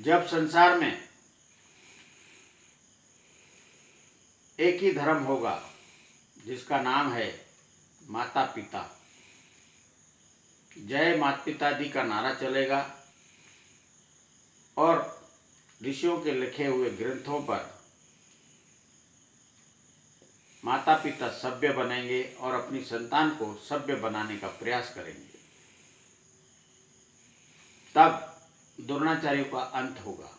जब संसार में एक ही धर्म होगा जिसका नाम है माता पिता, जय माता पिता दी का नारा चलेगा और ऋषियों के लिखे हुए ग्रंथों पर माता पिता सभ्य बनेंगे और अपनी संतान को सभ्य बनाने का प्रयास करेंगे, तब द्रोणाचार्यों का अंत होगा।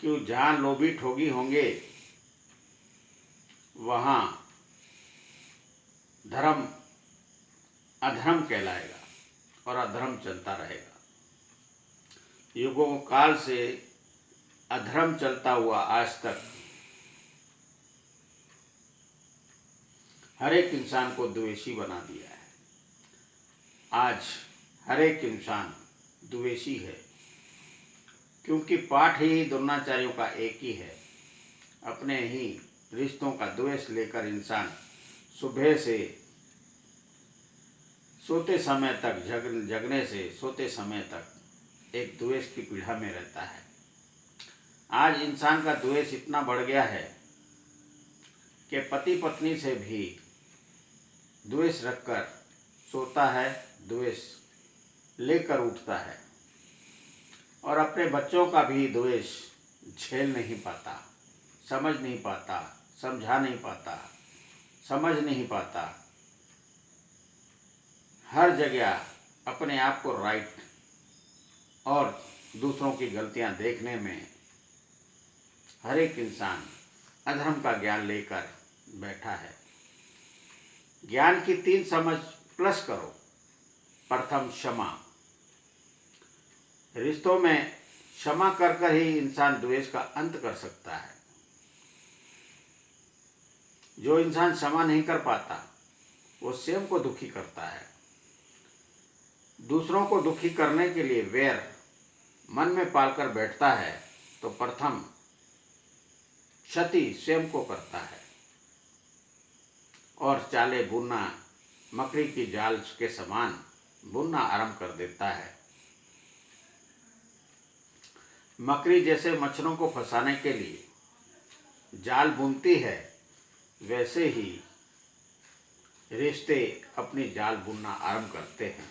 क्यों जहाँ लोभी ठोगी होंगे वहाँ धर्म अधर्म कहलाएगा और अधर्म चलता रहेगा। युगों काल से अधर्म चलता हुआ आज तक हर एक इंसान को द्वेषी बना दिया है। आज हर एक इंसान द्वेषी है, क्योंकि पाठ ही द्रोणाचार्यों का एक ही है। अपने ही रिश्तों का द्वेष लेकर इंसान सुबह से सोते समय तक जगने से सोते समय तक एक द्वेष की पीड़ा में रहता है। आज इंसान का द्वेष इतना बढ़ गया है कि पति पत्नी से भी द्वेष रखकर सोता है, द्वेष लेकर उठता है और अपने बच्चों का भी द्वेष झेल नहीं पाता, समझ नहीं पाता, समझा नहीं पाता, समझ नहीं पाता। हर जगह अपने आप को राइट और दूसरों की गलतियां देखने में हर एक इंसान अधर्म का ज्ञान लेकर बैठा है। ज्ञान की 3 समझ प्लस करो। प्रथम क्षमा। रिश्तों में क्षमा कर कर ही इंसान द्वेष का अंत कर सकता है। जो इंसान क्षमा नहीं कर पाता वो स्वयं को दुखी करता है। दूसरों को दुखी करने के लिए वैर मन में पालकर बैठता है तो प्रथम क्षति स्वयं को करता है और चाले बुनना मकड़ी की जाल के समान बुनना आरंभ कर देता है। मकड़ी जैसे मच्छरों को फंसाने के लिए जाल बुनती है, वैसे ही रिश्ते अपनी जाल बुनना आरंभ करते हैं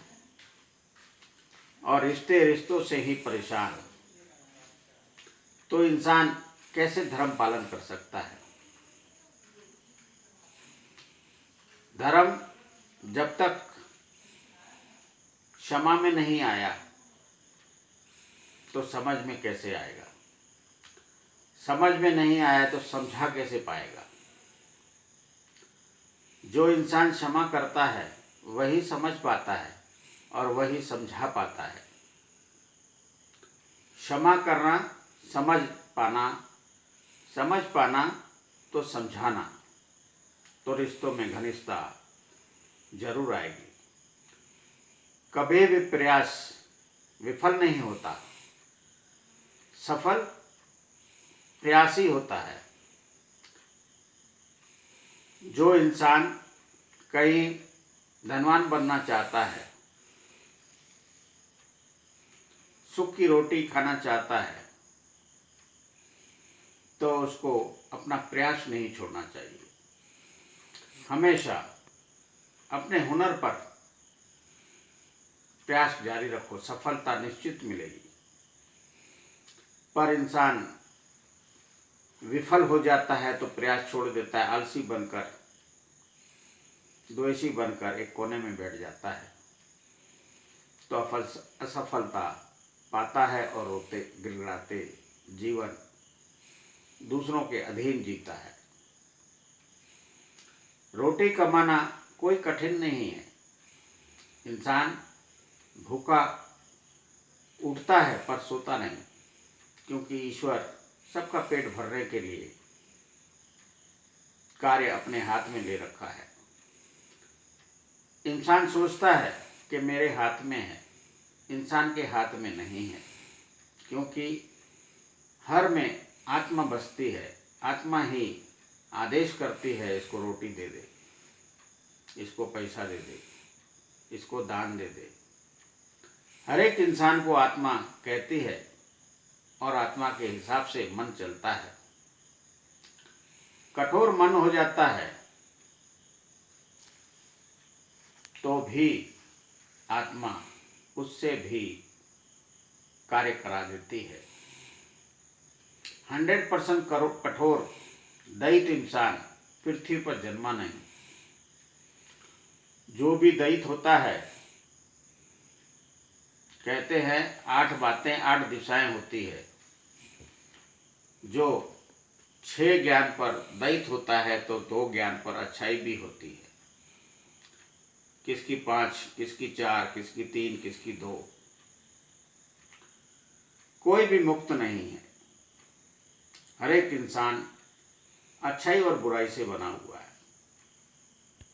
और रिश्ते रिश्तों से ही परेशान। तो इंसान कैसे धर्म पालन कर सकता है? धर्म जब तक क्षमा में नहीं आया तो समझ में कैसे आएगा? समझ में नहीं आया तो समझा कैसे पाएगा? जो इंसान क्षमा करता है वही समझ पाता है और वही समझा पाता है। क्षमा करना, समझ पाना तो समझाना, तो रिश्तों में घनिष्ठता जरूर आएगी। कभी भी प्रयास विफल नहीं होता, सफल प्रयास ही होता है। जो इंसान कहीं धनवान बनना चाहता है, सुख की रोटी खाना चाहता है, तो उसको अपना प्रयास नहीं छोड़ना चाहिए। हमेशा अपने हुनर पर प्रयास जारी रखो, सफलता निश्चित मिलेगी। पर इंसान विफल हो जाता है तो प्रयास छोड़ देता है, आलसी बनकर, द्वेषी बनकर एक कोने में बैठ जाता है, तो असफलता पाता है और रोते गिड़गिड़ाते जीवन दूसरों के अधीन जीता है। रोटी कमाना कोई कठिन नहीं है। इंसान भूखा उठता है पर सोता नहीं, क्योंकि ईश्वर सबका पेट भरने के लिए कार्य अपने हाथ में ले रखा है। इंसान सोचता है कि मेरे हाथ में है, इंसान के हाथ में नहीं है, क्योंकि हर में आत्मा बसती है। आत्मा ही आदेश करती है, इसको रोटी दे दे, इसको पैसा दे दे, इसको दान दे दे। हर एक इंसान को आत्मा कहती है और आत्मा के हिसाब से मन चलता है। कठोर मन हो जाता है तो भी आत्मा उससे भी कार्य करा देती है। 100% कठोर दैत इंसान पृथ्वी पर जन्मा नहीं। जो भी दैत होता है, कहते हैं 8 बातें 8 दिशाएं होती है। जो 6 ज्ञान पर दैत होता है तो 2 ज्ञान पर अच्छाई भी होती है। किसकी 5, किसकी 4, किसकी 3, किसकी 2। कोई भी मुक्त नहीं है। हर एक इंसान अच्छाई और बुराई से बना हुआ है।